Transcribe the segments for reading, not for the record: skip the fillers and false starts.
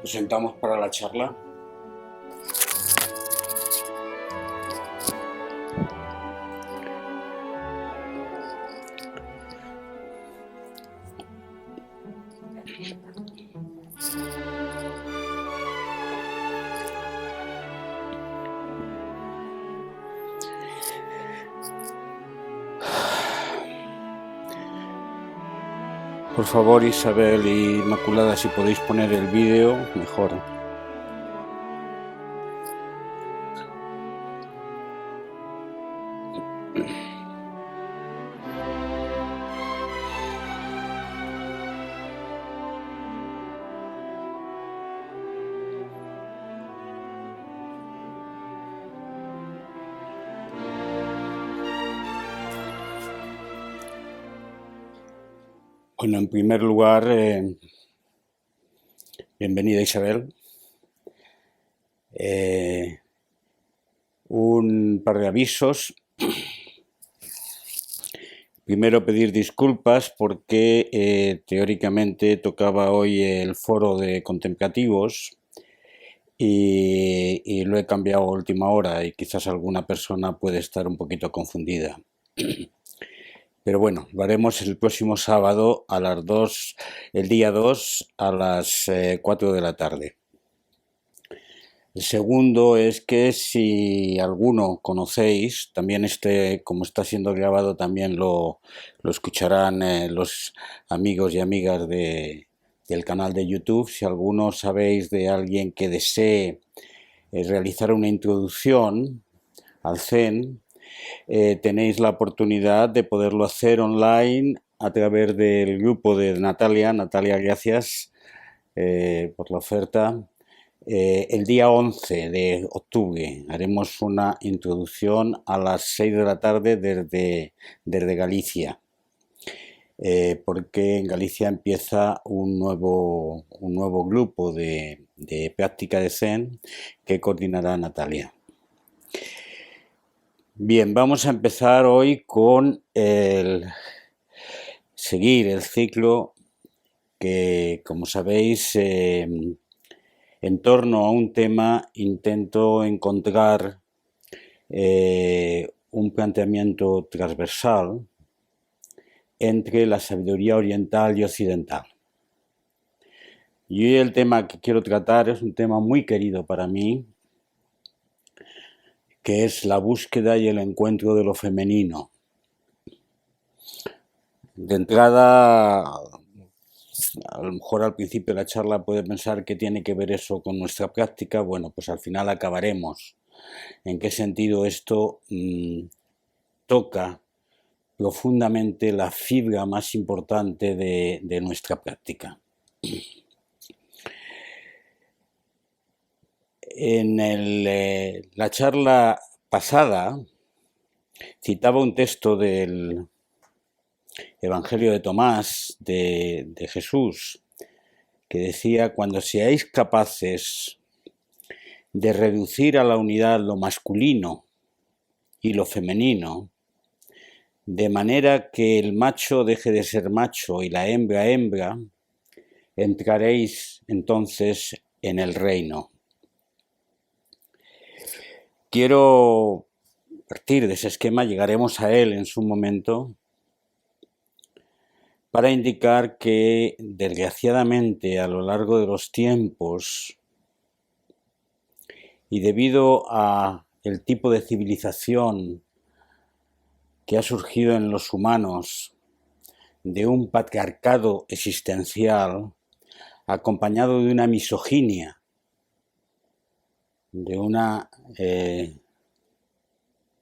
Nos sentamos para la charla. Por favor, Isabel y Inmaculada, si podéis poner el vídeo, mejor. Bueno, en primer lugar, bienvenida Isabel. Un par de avisos. Primero, pedir disculpas porque teóricamente tocaba hoy el foro de contemplativos y lo he cambiado a última hora y quizás alguna persona puede estar un poquito confundida. Pero bueno, lo haremos el próximo sábado a las 2, el día 2 a las 4 de la tarde. El segundo es que si alguno conocéis, también como está siendo grabado, también lo escucharán los amigos y amigas del canal de YouTube. Si alguno sabéis de alguien que desee realizar una introducción al Zen, tenéis la oportunidad de poderlo hacer online a través del grupo de Natalia. Natalia, gracias por la oferta. El día 11 de octubre haremos una introducción a las 6 de la tarde desde Galicia, porque en Galicia empieza un nuevo grupo de práctica de Zen que coordinará Natalia. Bien, vamos a empezar hoy con seguir el ciclo que, como sabéis, en torno a un tema intento encontrar un planteamiento transversal entre la sabiduría oriental y occidental. Y el tema que quiero tratar es un tema muy querido para mí, que es la búsqueda y el encuentro de lo femenino. De entrada, a lo mejor al principio de la charla puede pensar que tiene que ver eso con nuestra práctica. Bueno, pues al final acabaremos en qué sentido esto toca profundamente la fibra más importante de nuestra práctica. En la charla pasada citaba un texto del Evangelio de Tomás, de Jesús, que decía: cuando seáis capaces de reducir a la unidad lo masculino y lo femenino, de manera que el macho deje de ser macho y la hembra hembra, entraréis entonces en el reino. Quiero partir de ese esquema, llegaremos a él en su momento, para indicar que, desgraciadamente, a lo largo de los tiempos y debido a el tipo de civilización que ha surgido en los humanos, de un patriarcado existencial acompañado de una misoginia, de una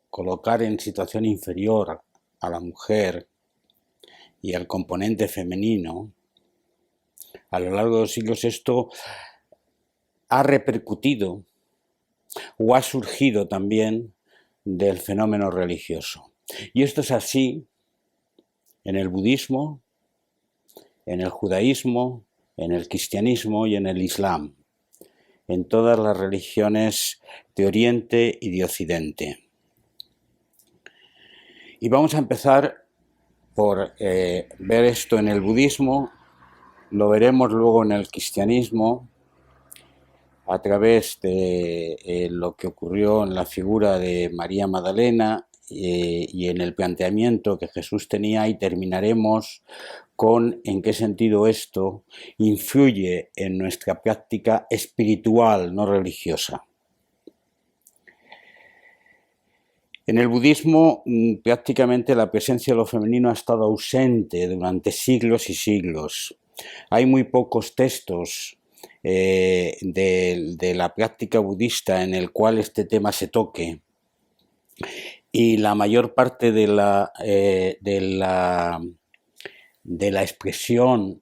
colocar en situación inferior a la mujer y al componente femenino, a lo largo de los siglos esto ha repercutido o ha surgido también del fenómeno religioso. Y esto es así en el budismo, en el judaísmo, en el cristianismo y en el islam, en todas las religiones de Oriente y de Occidente. Y vamos a empezar por ver esto en el budismo, lo veremos luego en el cristianismo a través de lo que ocurrió en la figura de María Magdalena y en el planteamiento que Jesús tenía, y terminaremos con en qué sentido esto influye en nuestra práctica espiritual, no religiosa. En el budismo prácticamente la presencia de lo femenino ha estado ausente durante siglos y siglos. Hay muy pocos textos de la práctica budista en el cual este tema se toque, y la mayor parte de la expresión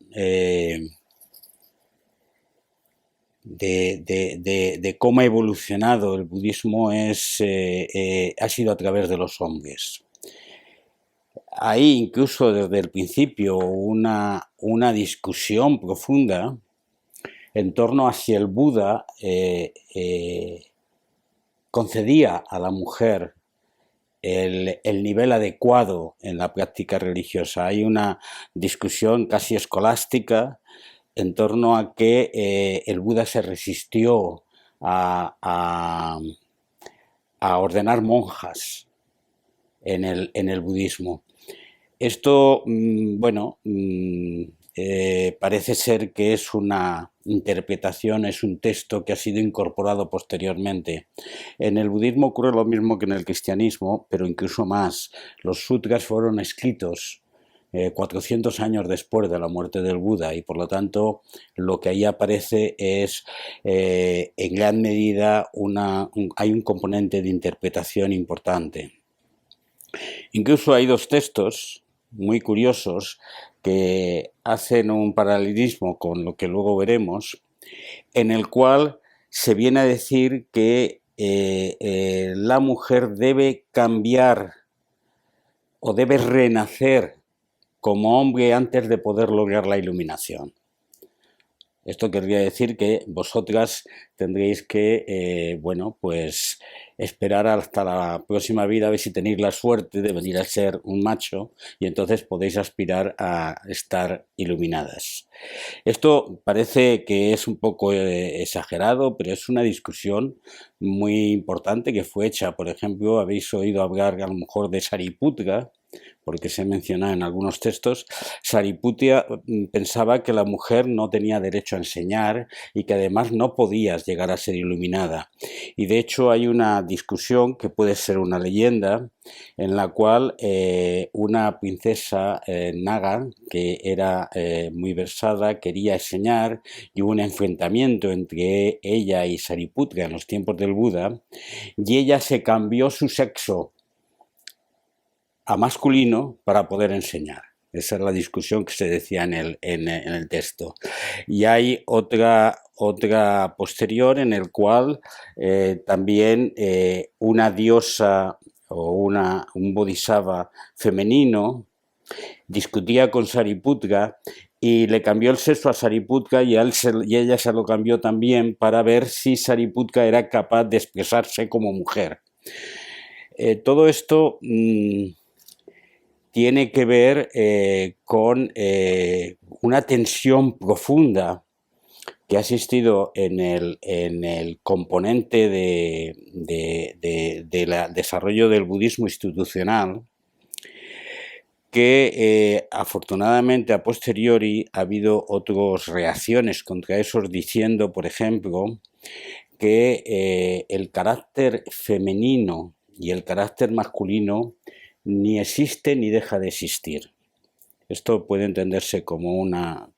de cómo ha evolucionado el budismo ha sido a través de los hombres. Hay incluso desde el principio una discusión profunda en torno a si el Buda concedía a la mujer el nivel adecuado en la práctica religiosa. Hay una discusión casi escolástica en torno a que el Buda se resistió a ordenar monjas en el budismo. Esto, bueno, parece ser que es una interpretación, es un texto que ha sido incorporado posteriormente. En el budismo ocurre lo mismo que en el cristianismo, pero incluso más. Los sutras fueron escritos 400 años después de la muerte del Buda, y por lo tanto lo que ahí aparece es en gran medida hay un componente de interpretación importante. Incluso hay dos textos muy curiosos que hacen un paralelismo con lo que luego veremos, en el cual se viene a decir que la mujer debe cambiar o debe renacer como hombre antes de poder lograr la iluminación. Esto querría decir que vosotras tendréis que, bueno, pues esperar hasta la próxima vida a ver si tenéis la suerte de venir a ser un macho, y entonces podéis aspirar a estar iluminadas. Esto parece que es un poco exagerado, pero es una discusión muy importante que fue hecha. Por ejemplo, habéis oído hablar a lo mejor de Sariputra, porque se menciona en algunos textos. Sariputra pensaba que la mujer no tenía derecho a enseñar y que además no podías llegar a ser iluminada. Y de hecho hay una discusión que puede ser una leyenda, en la cual una princesa naga, que era muy versada, quería enseñar, y hubo un enfrentamiento entre ella y Sariputra en los tiempos del Buda, y ella se cambió su sexo a masculino para poder enseñar. Esa es la discusión que se decía en el texto. Y hay otra posterior en el cual también una diosa o un bodhisattva femenino discutía con Sariputra y le cambió el sexo a Sariputra, y ella se lo cambió también para ver si Sariputra era capaz de expresarse como mujer. Todo esto tiene que ver con una tensión profunda que ha existido en el componente del desarrollo del budismo institucional, que afortunadamente a posteriori ha habido otras reacciones contra eso, diciendo, por ejemplo, que el carácter femenino y el carácter masculino ni existe ni deja de existir. Esto puede entenderse como una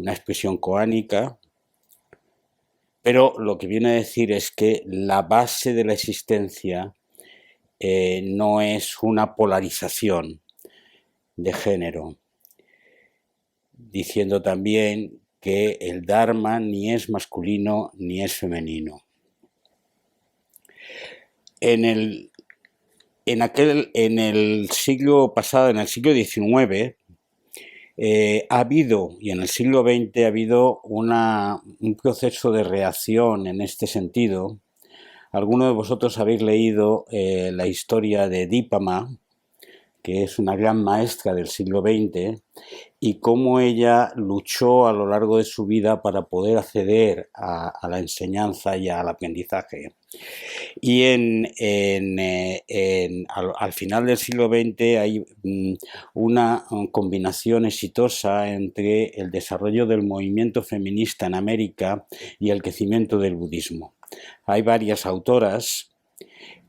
expresión coánica, pero lo que viene a decir es que la base de la existencia no es una polarización de género, diciendo también que el Dharma ni es masculino ni es femenino. En el siglo pasado, en el siglo XIX, ha habido, y en el siglo XX ha habido un proceso de reacción en este sentido. Algunos de vosotros habéis leído la historia de Dípama, que es una gran maestra del siglo XX, y cómo ella luchó a lo largo de su vida para poder acceder a la enseñanza y al aprendizaje. Y al final del siglo XX hay una combinación exitosa entre el desarrollo del movimiento feminista en América y el crecimiento del budismo. Hay varias autoras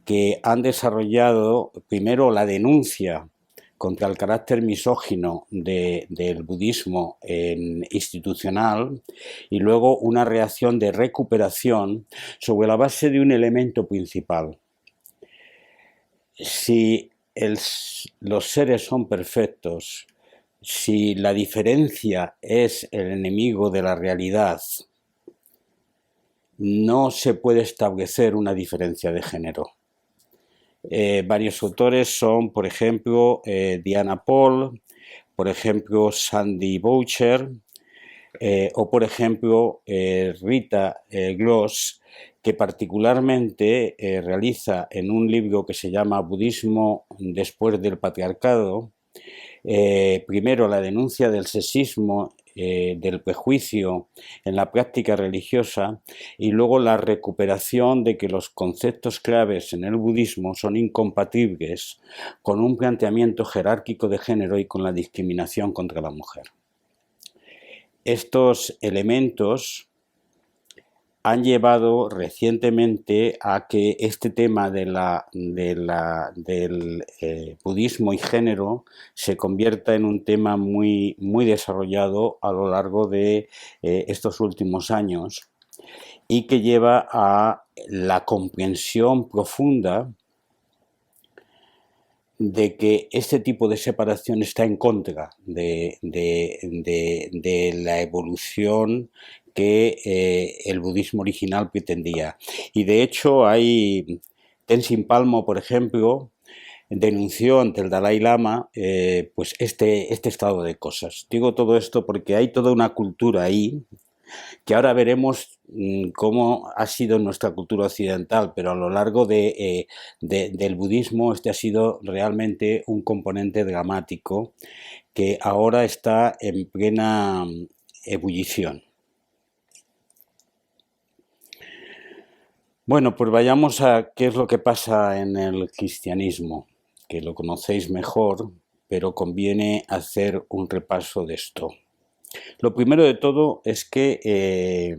que han desarrollado primero la denuncia contra el carácter misógino del budismo institucional y luego una reacción de recuperación sobre la base de un elemento principal. Si los seres son perfectos, si la diferencia es el enemigo de la realidad, no se puede establecer una diferencia de género. Varios autores son, por ejemplo, Diana Paul, por ejemplo, Sandy Boucher, o por ejemplo, Rita Gloss, que particularmente realiza en un libro que se llama Budismo después del patriarcado, primero la denuncia del sexismo, del prejuicio en la práctica religiosa, y luego la recuperación de que los conceptos claves en el budismo son incompatibles con un planteamiento jerárquico de género y con la discriminación contra la mujer. Estos elementos han llevado recientemente a que este tema del budismo y género se convierta en un tema muy desarrollado a lo largo de estos últimos años, y que lleva a la comprensión profunda de que este tipo de separación está en contra de la evolución que el budismo original pretendía. Y de hecho Tenzin Palmo, por ejemplo, denunció ante el Dalai Lama pues este estado de cosas. Digo todo esto porque hay toda una cultura ahí, que ahora veremos cómo ha sido nuestra cultura occidental, pero a lo largo del budismo este ha sido realmente un componente dramático que ahora está en plena ebullición. Bueno, pues vayamos a qué es lo que pasa en el cristianismo, que lo conocéis mejor, pero conviene hacer un repaso de esto. Lo primero de todo es que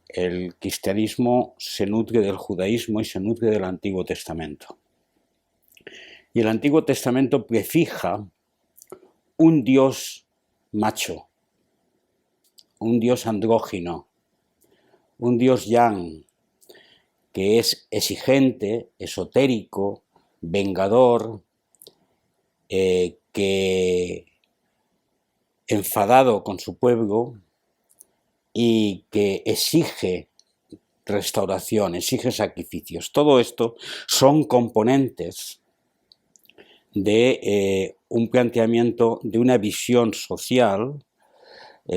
el cristianismo se nutre del judaísmo y se nutre del Antiguo Testamento. Y el Antiguo Testamento prefija un Dios macho, un Dios andrógino, un Dios yang, que es exigente, esotérico, vengador, que enfadado con su pueblo y que exige restauración, exige sacrificios. Todo esto son componentes de un planteamiento, de una visión social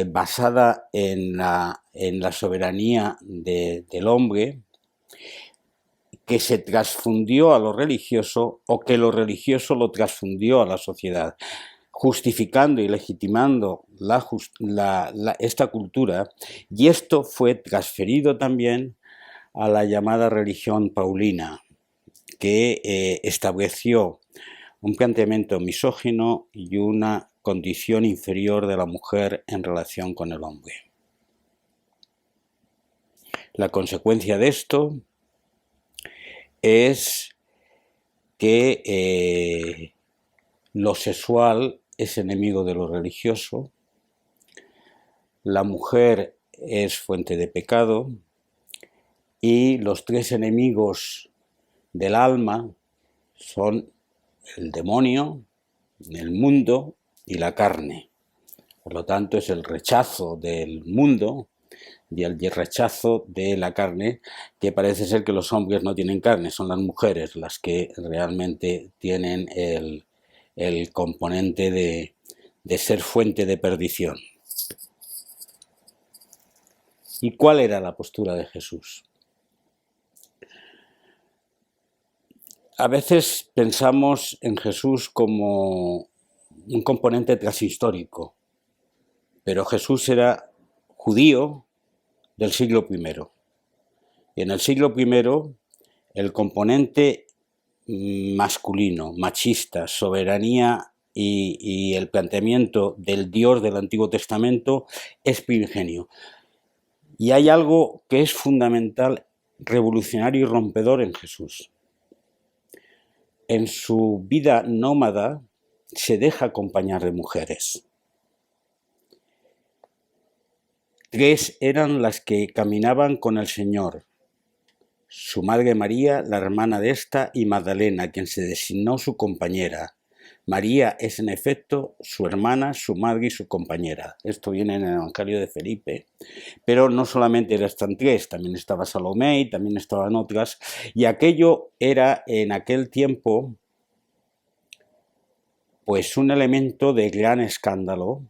basada en la soberanía del hombre, que se transfundió a lo religioso o que lo religioso lo transfundió a la sociedad, justificando y legitimando esta cultura, y esto fue transferido también a la llamada religión paulina, que estableció un planteamiento misógino y una condición inferior de la mujer en relación con el hombre. La consecuencia de esto es que lo sexual es enemigo de lo religioso, la mujer es fuente de pecado, y los tres enemigos del alma son el demonio, el mundo y la carne. Por lo tanto, es el rechazo del mundo y el rechazo de la carne, que parece ser que los hombres no tienen carne, son las mujeres las que realmente tienen el componente de ser fuente de perdición. ¿Y cuál era la postura de Jesús? A veces pensamos en Jesús como un componente transhistórico, pero Jesús era judío del siglo I. Y en el siglo I, el componente masculino, machista, soberanía y el planteamiento del Dios del Antiguo Testamento es primigenio. Y hay algo que es fundamental, revolucionario y rompedor en Jesús. En su vida nómada se deja acompañar de mujeres. 3 eran las que caminaban con el Señor: su madre María, la hermana de esta, y Magdalena, quien se designó su compañera. María es en efecto su hermana, su madre y su compañera. Esto viene en el Evangelio de Felipe. Pero no solamente están 3, también estaba Salomé y también estaban otras. Y aquello era en aquel tiempo pues un elemento de gran escándalo,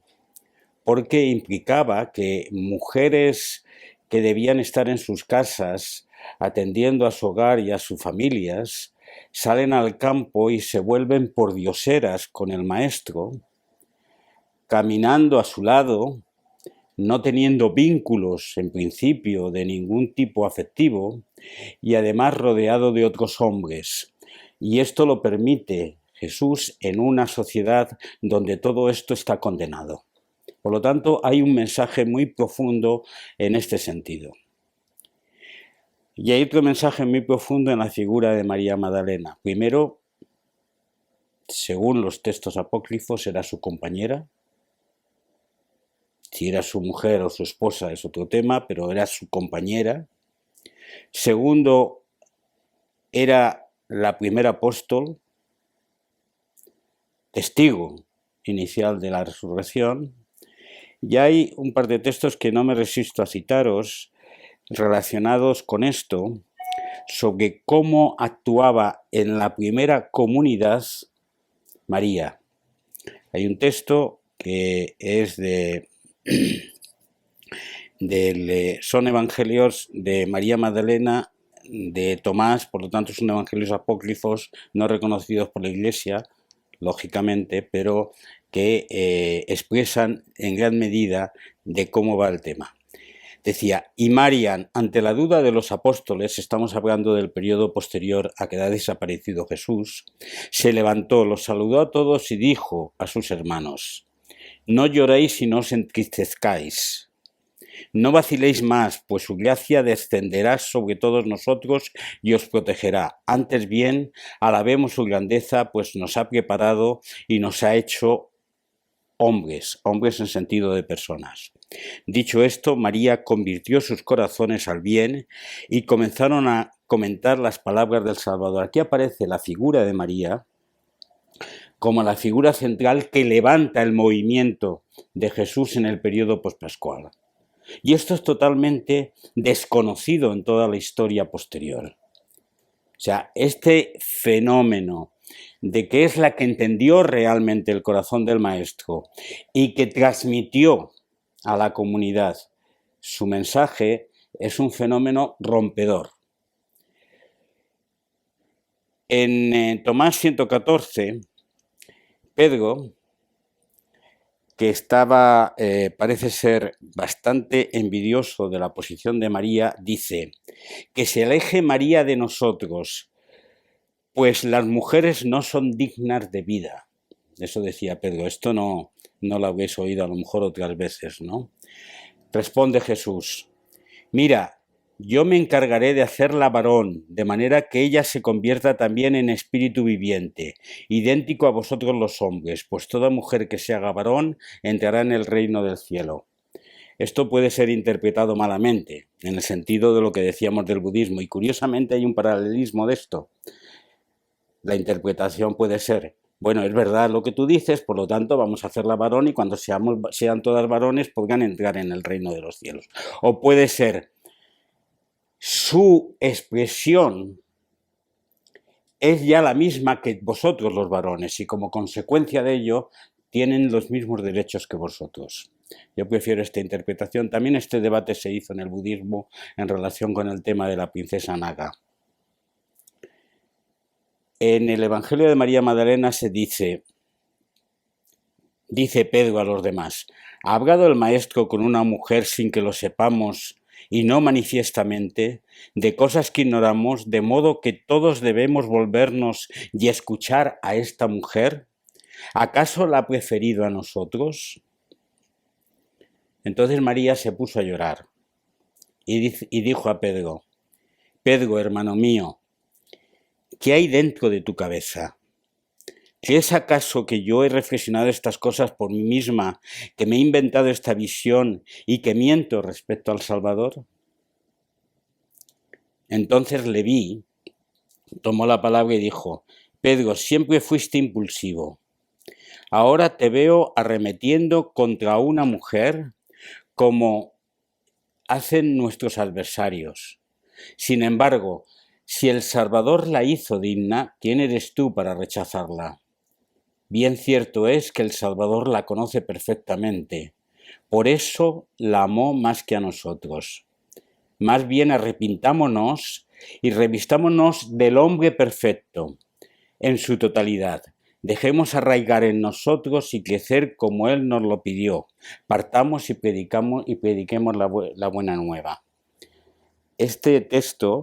porque implicaba que mujeres que debían estar en sus casas atendiendo a su hogar y a sus familias, salen al campo y se vuelven pordioseras con el maestro, caminando a su lado, no teniendo vínculos en principio de ningún tipo afectivo y además rodeado de otros hombres. Y esto lo permite Jesús en una sociedad donde todo esto está condenado. Por lo tanto, hay un mensaje muy profundo en este sentido. Y hay otro mensaje muy profundo en la figura de María Magdalena. Primero, según los textos apócrifos, era su compañera. Si era su mujer o su esposa es otro tema, pero era su compañera. Segundo, era la primera apóstol, testigo inicial de la resurrección. Y hay un par de textos que no me resisto a citaros relacionados con esto, sobre cómo actuaba en la primera comunidad María. Hay un texto que es son evangelios de María Magdalena, de Tomás, por lo tanto son evangelios apócrifos no reconocidos por la Iglesia, lógicamente, pero que expresan en gran medida de cómo va el tema. Decía, y Marian, ante la duda de los apóstoles, estamos hablando del periodo posterior a que ha desaparecido Jesús, se levantó, los saludó a todos y dijo a sus hermanos, no lloréis y no os entristezcáis. No vaciléis más, pues su gracia descenderá sobre todos nosotros y os protegerá. Antes bien, alabemos su grandeza, pues nos ha preparado y nos ha hecho hombres en sentido de personas. Dicho esto, María convirtió sus corazones al bien y comenzaron a comentar las palabras del Salvador. Aquí aparece la figura de María como la figura central que levanta el movimiento de Jesús en el periodo pospascual. Y esto es totalmente desconocido en toda la historia posterior. O sea, este fenómeno de que es la que entendió realmente el corazón del maestro y que transmitió a la comunidad su mensaje, es un fenómeno rompedor. En Tomás 114, Pedro, que estaba, parece ser, bastante envidioso de la posición de María, dice, que se aleje María de nosotros, pues las mujeres no son dignas de vida. Eso decía Pedro, esto no lo habéis oído a lo mejor otras veces, ¿no? Responde Jesús, mira, yo me encargaré de hacerla varón, de manera que ella se convierta también en espíritu viviente, idéntico a vosotros los hombres, pues toda mujer que se haga varón entrará en el reino del cielo. Esto puede ser interpretado malamente, en el sentido de lo que decíamos del budismo, y curiosamente hay un paralelismo de esto. La interpretación puede ser, bueno, es verdad lo que tú dices, por lo tanto vamos a hacerla varón y cuando sean todas varones podrán entrar en el reino de los cielos. O puede ser, su expresión es ya la misma que vosotros los varones y como consecuencia de ello tienen los mismos derechos que vosotros. Yo prefiero esta interpretación. También este debate se hizo en el budismo en relación con el tema de la princesa Naga. En el Evangelio de María Magdalena se dice Pedro a los demás: ¿ha hablado el Maestro con una mujer sin que lo sepamos y no manifiestamente, de cosas que ignoramos, de modo que todos debemos volvernos y escuchar a esta mujer? ¿Acaso la ha preferido a nosotros? Entonces María se puso a llorar y dijo a Pedro: Pedro, hermano mío, ¿qué hay dentro de tu cabeza? ¿Crees acaso que yo he reflexionado estas cosas por mí misma, que me he inventado esta visión y que miento respecto al Salvador? Entonces Leví tomó la palabra y dijo: Pedro, siempre fuiste impulsivo. Ahora te veo arremetiendo contra una mujer como hacen nuestros adversarios. Sin embargo, si el Salvador la hizo digna, ¿quién eres tú para rechazarla? Bien cierto es que el Salvador la conoce perfectamente. Por eso la amó más que a nosotros. Más bien arrepintámonos y revistámonos del hombre perfecto en su totalidad. Dejemos arraigar en nosotros y crecer como Él nos lo pidió. Partamos y prediquemos la buena nueva. Este texto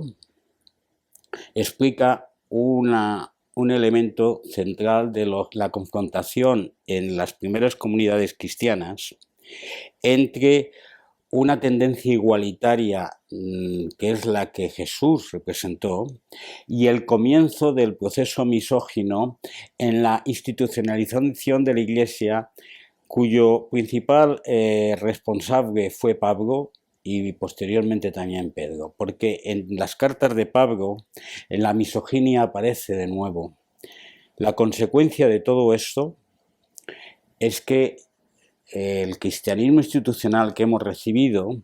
explica un elemento central de la confrontación en las primeras comunidades cristianas entre una tendencia igualitaria que es la que Jesús representó y el comienzo del proceso misógino en la institucionalización de la Iglesia, cuyo principal responsable fue Pablo y posteriormente también Pedro, porque en las cartas de Pablo la misoginia aparece de nuevo. La consecuencia de todo esto es que el cristianismo institucional que hemos recibido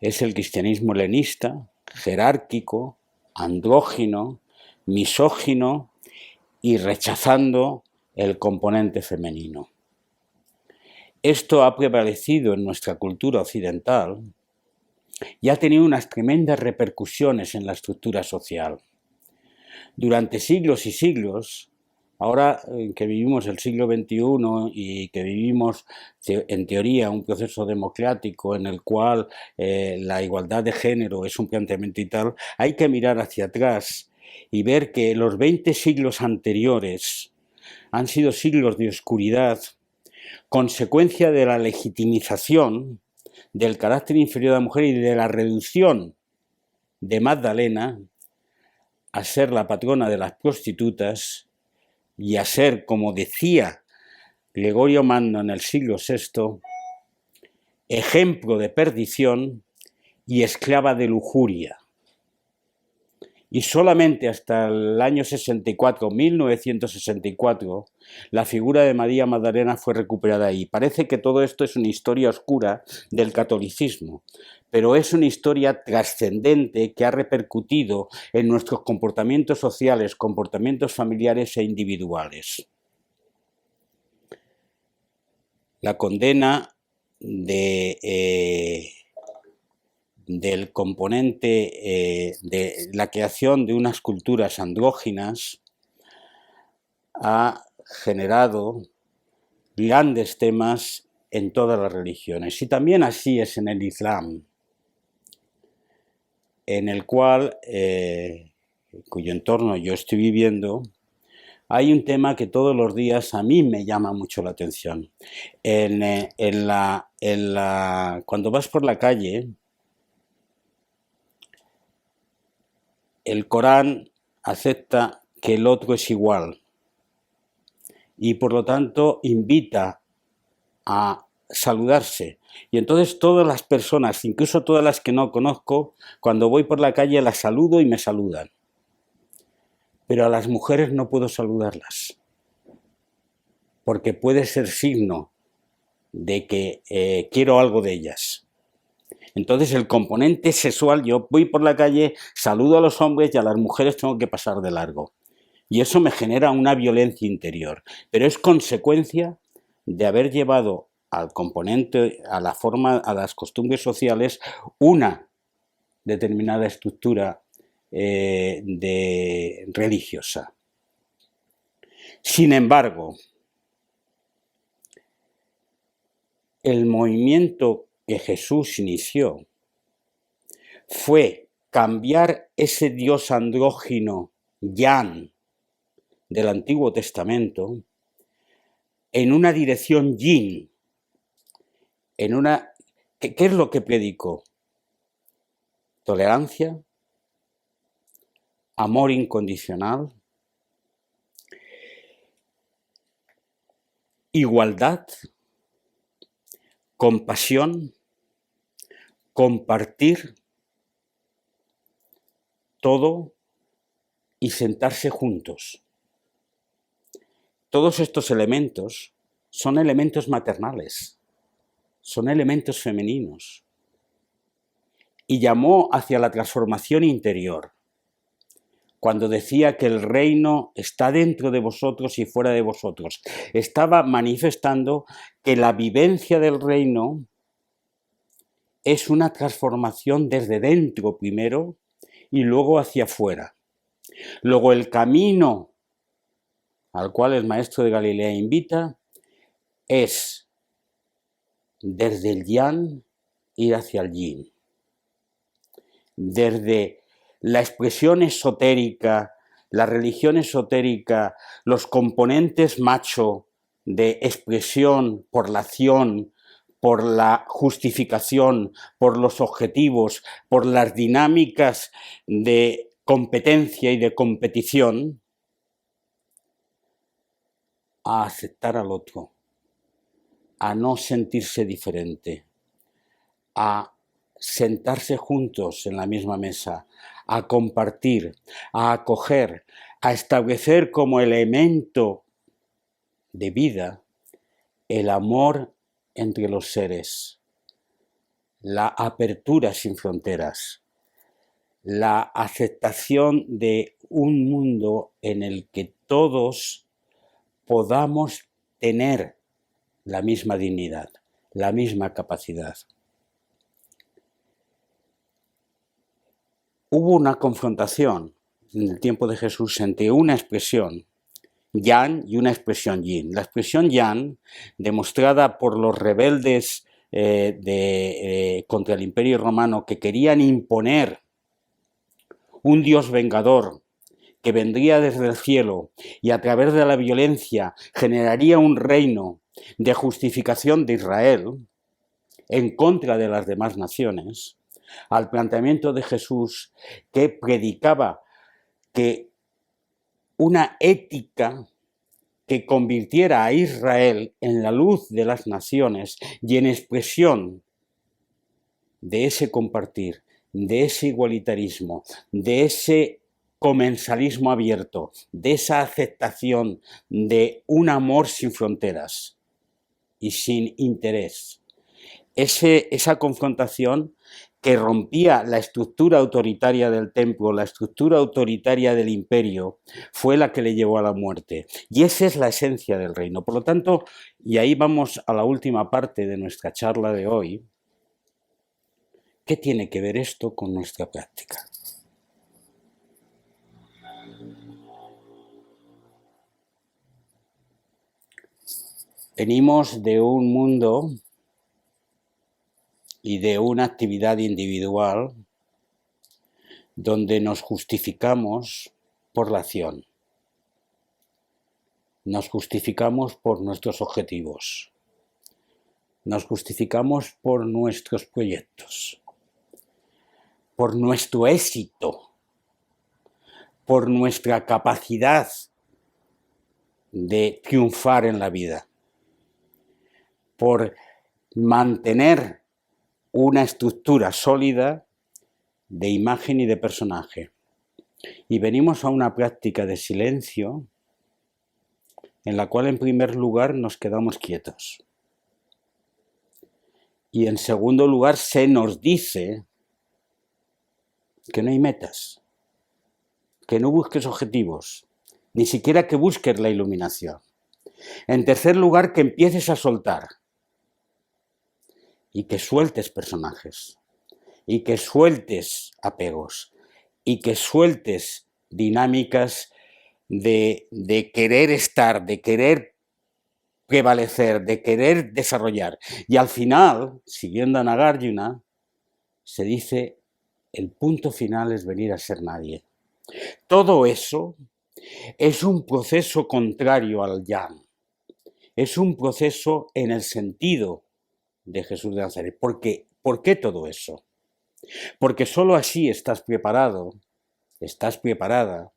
es el cristianismo helenista, jerárquico, andrógino, misógino y rechazando el componente femenino. Esto ha prevalecido en nuestra cultura occidental y ha tenido unas tremendas repercusiones en la estructura social. Durante siglos y siglos, ahora que vivimos el siglo XXI y que vivimos en teoría un proceso democrático en el cual la igualdad de género es un planteamiento y tal, hay que mirar hacia atrás y ver que los 20 siglos anteriores han sido siglos de oscuridad, consecuencia de la legitimización del carácter inferior de la mujer y de la reducción de Magdalena a ser la patrona de las prostitutas y a ser, como decía Gregorio Magno en el siglo VI, ejemplo de perdición y esclava de lujuria. Y solamente hasta el año 1964, la figura de María Magdalena fue recuperada ahí. Parece que todo esto es una historia oscura del catolicismo, pero es una historia trascendente que ha repercutido en nuestros comportamientos sociales, comportamientos familiares e individuales. La condena del componente de la creación de unas culturas andróginas ha generado grandes temas en todas las religiones, y también así es en el Islam, en el cual, cuyo entorno yo estoy viviendo, hay un tema que todos los días a mí me llama mucho la atención. Cuando vas por la calle, el Corán acepta que el otro es igual y por lo tanto invita a saludarse. Y entonces todas las personas, incluso todas las que no conozco, cuando voy por la calle las saludo y me saludan. Pero a las mujeres no puedo saludarlas, porque puede ser signo de que quiero algo de ellas. Entonces el componente sexual, yo voy por la calle, saludo a los hombres y a las mujeres tengo que pasar de largo. Y eso me genera una violencia interior, pero es consecuencia de haber llevado al componente, a la forma, a las costumbres sociales, una determinada estructura religiosa. Sin embargo, el movimiento que Jesús inició fue cambiar ese dios andrógino, Yan, del Antiguo Testamento, en una dirección yin, ¿qué es lo que predicó? Tolerancia, amor incondicional, igualdad, compasión, compartir todo y sentarse juntos. Todos estos elementos son elementos maternales, son elementos femeninos. Y llamó hacia la transformación interior, cuando decía que el reino está dentro de vosotros y fuera de vosotros. Estaba manifestando que la vivencia del reino es una transformación desde dentro primero y luego hacia afuera. Luego el camino al cual el maestro de Galilea invita es desde el yang ir hacia el yin. Desde la expresión esotérica, la religión esotérica, los componentes macho de expresión por la acción, por la justificación, por los objetivos, por las dinámicas de competencia y de competición, a aceptar al otro, a no sentirse diferente, a sentarse juntos en la misma mesa, a compartir, a acoger, a establecer como elemento de vida el amor entre los seres, la apertura sin fronteras, la aceptación de un mundo en el que todos podamos tener la misma dignidad, la misma capacidad. Hubo una confrontación en el tiempo de Jesús entre una expresión yang y una expresión yin. La expresión yang, demostrada por los rebeldes contra el Imperio Romano que querían imponer un Dios vengador que vendría desde el cielo y a través de la violencia generaría un reino de justificación de Israel en contra de las demás naciones, al planteamiento de Jesús que predicaba que una ética que convirtiera a Israel en la luz de las naciones y en expresión de ese compartir, de ese igualitarismo, de ese comensalismo abierto, de esa aceptación de un amor sin fronteras y sin interés. Esa confrontación que rompía la estructura autoritaria del templo, la estructura autoritaria del imperio, fue la que le llevó a la muerte. Y esa es la esencia del reino. Por lo tanto, y ahí vamos a la última parte de nuestra charla de hoy, ¿qué tiene que ver esto con nuestra práctica? Venimos de un mundo y de una actividad individual donde nos justificamos por la acción, nos justificamos por nuestros objetivos, nos justificamos por nuestros proyectos, por nuestro éxito, por nuestra capacidad de triunfar en la vida, por mantener una estructura sólida de imagen y de personaje. Y venimos a una práctica de silencio en la cual en primer lugar nos quedamos quietos. Y en segundo lugar se nos dice que no hay metas, que no busques objetivos, ni siquiera que busques la iluminación. En tercer lugar, que empieces a soltar y que sueltes personajes y que sueltes apegos y que sueltes dinámicas de querer estar, de querer prevalecer, de querer desarrollar. Y al final, siguiendo a Nagarjuna, se dice, el punto final es venir a ser nadie. Todo eso es un proceso contrario al yang. Es un proceso en el sentido de Jesús de Nazaret. ¿Por qué todo eso? Porque sólo así estás preparado, estás preparada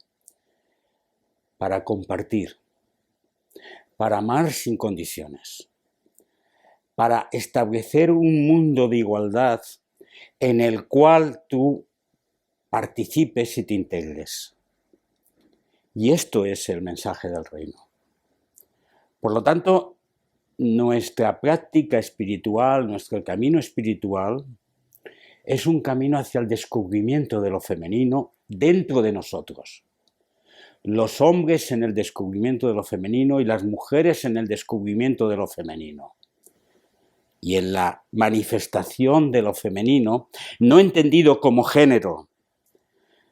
para compartir, para amar sin condiciones, para establecer un mundo de igualdad en el cual tú participes y te integres. Y esto es el mensaje del reino. Por lo tanto, nuestra práctica espiritual, nuestro camino espiritual, es un camino hacia el descubrimiento de lo femenino dentro de nosotros. Los hombres en el descubrimiento de lo femenino y las mujeres en el descubrimiento de lo femenino. Y en la manifestación de lo femenino, no entendido como género,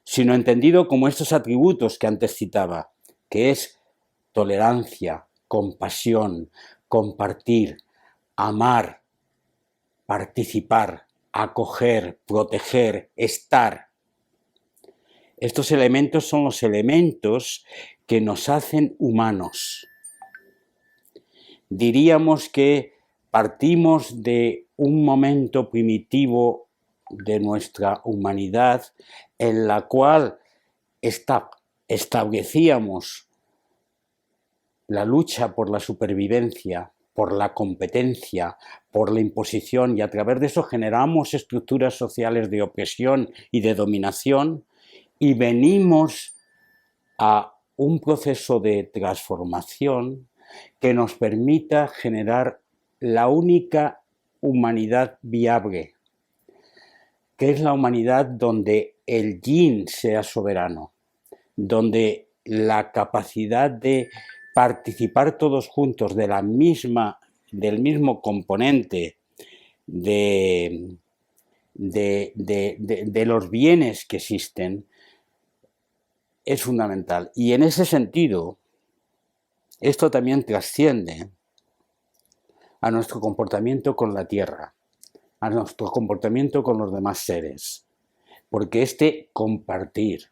sino entendido como estos atributos que antes citaba, que es tolerancia, compasión, compartir, amar, participar, acoger, proteger, estar. Estos elementos son los elementos que nos hacen humanos. Diríamos que partimos de un momento primitivo de nuestra humanidad en la cual establecíamos la lucha por la supervivencia, por la competencia, por la imposición, y a través de eso generamos estructuras sociales de opresión y de dominación, y venimos a un proceso de transformación que nos permita generar la única humanidad viable, que es la humanidad donde el yin sea soberano, donde la capacidad de participar todos juntos del mismo componente de los bienes que existen es fundamental. Y en ese sentido, esto también trasciende a nuestro comportamiento con la tierra, a nuestro comportamiento con los demás seres, porque este compartir,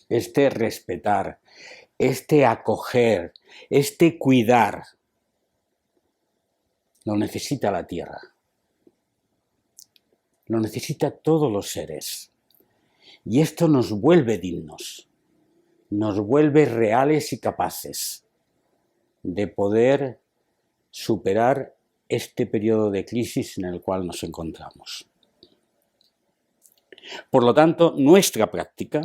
este respetar, este acoger, este cuidar, lo necesita la tierra, lo necesita todos los seres. Y esto nos vuelve dignos, nos vuelve reales y capaces de poder superar este periodo de crisis en el cual nos encontramos. Por lo tanto, nuestra práctica,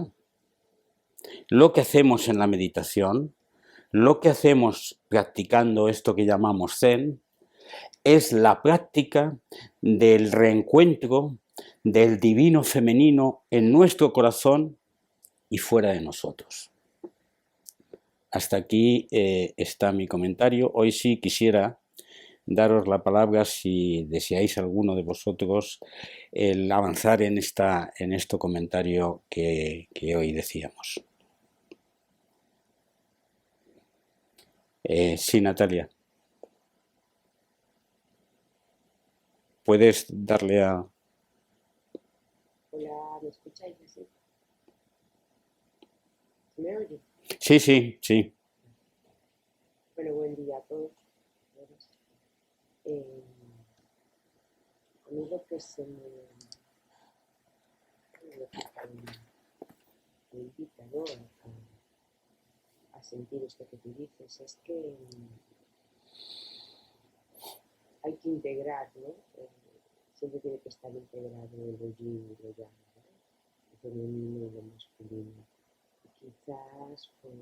lo que hacemos en la meditación, lo que hacemos practicando esto que llamamos Zen, es la práctica del reencuentro del divino femenino en nuestro corazón y fuera de nosotros. Hasta aquí está mi comentario. Hoy sí quisiera daros la palabra si deseáis alguno de vosotros el avanzar en este comentario que hoy decíamos. Sí, Natalia. ¿Puedes darle a...? Hola, ¿me escucháis así? ¿Me oye? Sí, sí, sí. Bueno, buen día a todos. A mí lo que me invita, ¿no? a sentir esto que tú dices es que hay que integrar, ¿no? Siempre tiene que estar integrado lo yin y lo yang, ¿no? Lo femenino y lo masculino. Y quizás pues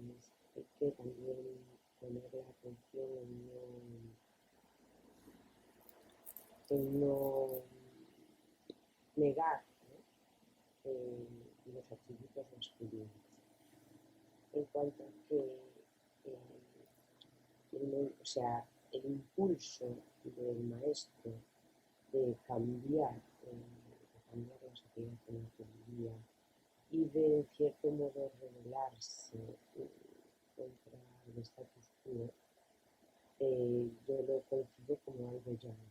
hay que también poner la atención en no negar, ¿no? Los atributos masculinos. En cuanto a que el impulso del maestro de cambiar la sociedad en la que vivía y puede en cierto modo rebelarse contra el status quo, yo lo concibo como algo llano.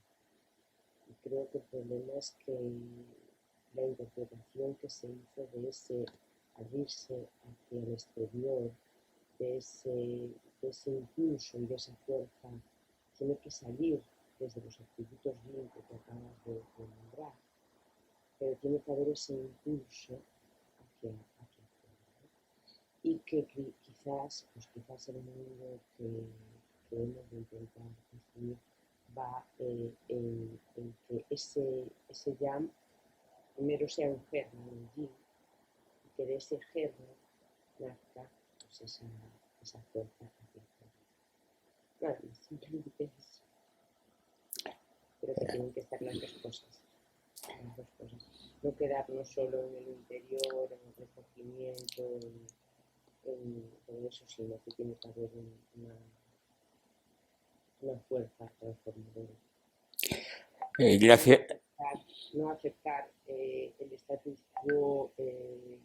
Y creo que el problema es que la interpretación que se hizo de ese abrirse hacia el exterior, de ese impulso y de esa fuerza, tiene que salir desde los atributos bien que te acabas de nombrar, pero tiene que haber ese impulso hacia afuera, ¿no? Y que quizás el mundo que hemos de intentar construir va en que ese jam primero sea un germen, un yin, y que de ese germen nazca pues esa fuerza hacia afuera. Nada más, simplemente eso. Pero que tienen que estar las dos cosas. No quedarnos solo en el interior, en el recogimiento, en eso, sino que tiene que haber una fuerza transformadora. Gracias. No aceptar el status quo de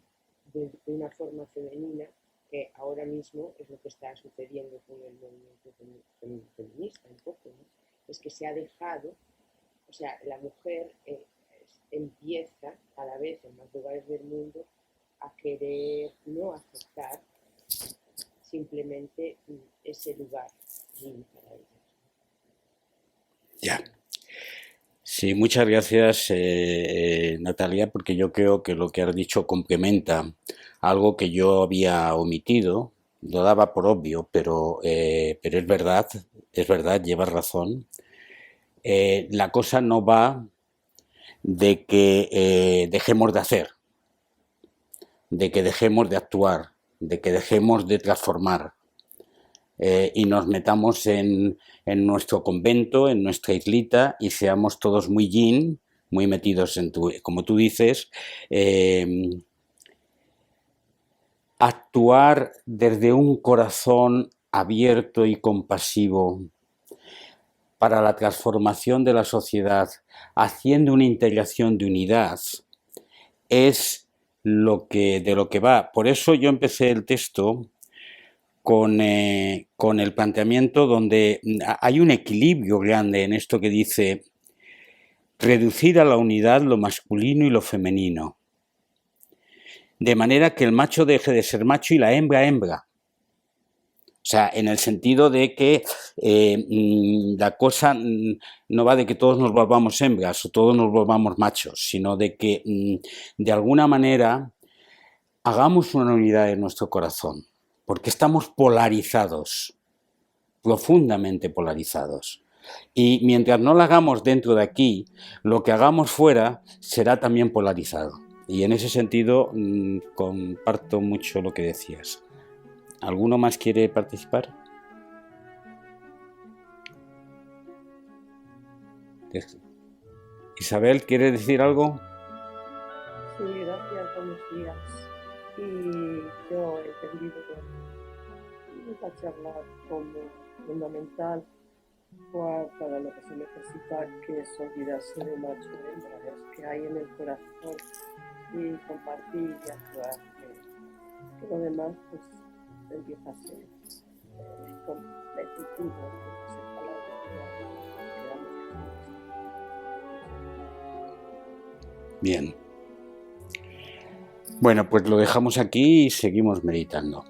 una forma femenina, que ahora mismo es lo que está sucediendo con el movimiento feminista un poco, ¿no? Es que se ha dejado, o sea, la mujer empieza cada vez en más lugares del mundo a querer no aceptar simplemente ese lugar para ellas. Ya. Sí, muchas gracias, Natalia, porque yo creo que lo que has dicho complementa algo que yo había omitido, lo daba por obvio, pero es verdad, llevas razón. La cosa no va de que dejemos de hacer, de que dejemos de actuar, de que dejemos de transformar. Y nos metamos en nuestro convento, en nuestra islita, y seamos todos muy yin, muy metidos en como tú dices, actuar desde un corazón abierto y compasivo para la transformación de la sociedad, haciendo una integración de unidad, es de lo que va. Por eso yo empecé el texto con el planteamiento donde hay un equilibrio grande en esto que dice reducir a la unidad lo masculino y lo femenino, de manera que el macho deje de ser macho y la hembra hembra. O sea, en el sentido de que la cosa no va de que todos nos volvamos hembras o todos nos volvamos machos, sino de que de alguna manera hagamos una unidad en nuestro corazón, porque estamos polarizados, profundamente polarizados. Y mientras no lo hagamos dentro de aquí, lo que hagamos fuera será también polarizado. Y en ese sentido comparto mucho lo que decías. ¿Alguno más quiere participar? Isabel, ¿quiere decir algo? Sí, gracias, buenos días. Y yo he entendido esta charla como fundamental para lo que se necesita, que es olvidarse de macho y hembra, es que hay en el corazón, y compartir y actuar, que lo demás pues empieza a ser competitivo, empieza a ser Bien. Bueno, pues lo dejamos aquí y seguimos meditando.